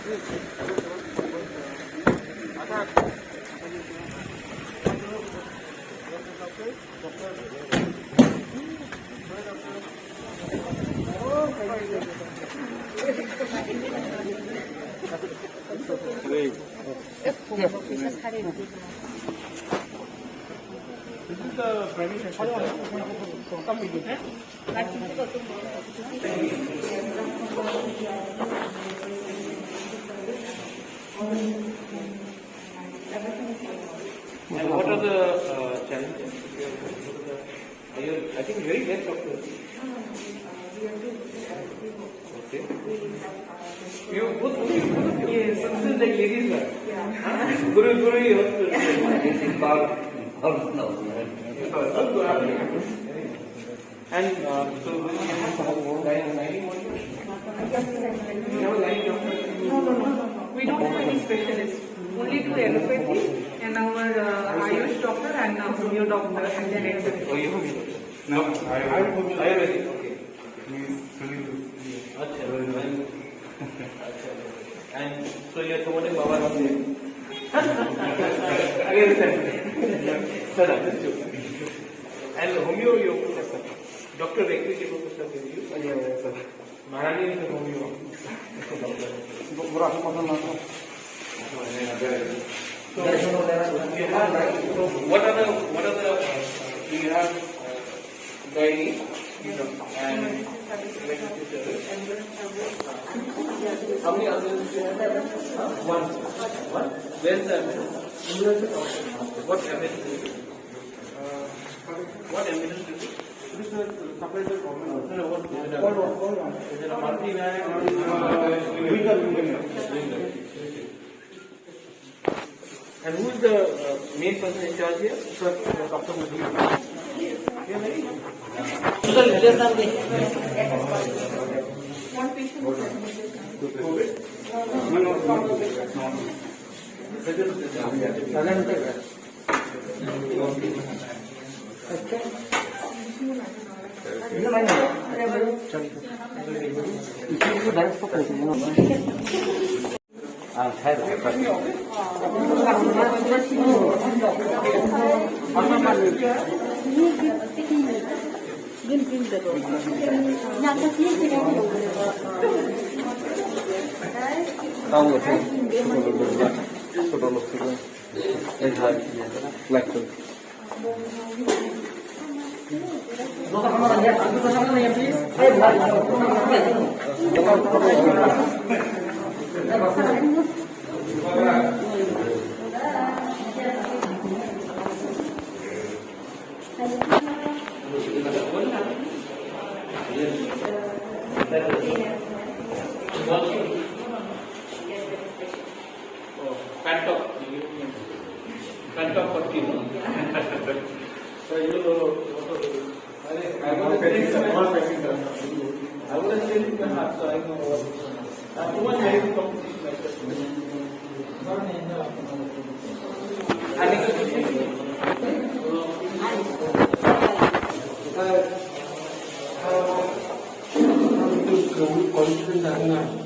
And what are the challenges? I think very less doctors. Okay. You both something like ladies are. Guru, you have to. And so you have gynae modules? You have a gynae doctor? No. We don't have any specialists. Only do allopathy and our Ayush doctor and homeo doctor and then executive. Oh, you have me? No, Ayurvedic. Okay. And so you are promoting Baba Ramdev. Again, sir, understood. And homeo, you Dr. Rekri ji को कुछ लगे you? Yes, sir. Maharani is homeo. बुरा पसंद ना था। So what are the do you have gynae and how many others do you have? One. Where's the what evidence? What evidence is it? This is separated government. No, what is it? Is it a monthly van or and who is the main person in charge here? Sir, Dr. Modi. One patient is COVID? Pantop for king. So you I would have said it perhaps, so I know what. Too much high competition. Confident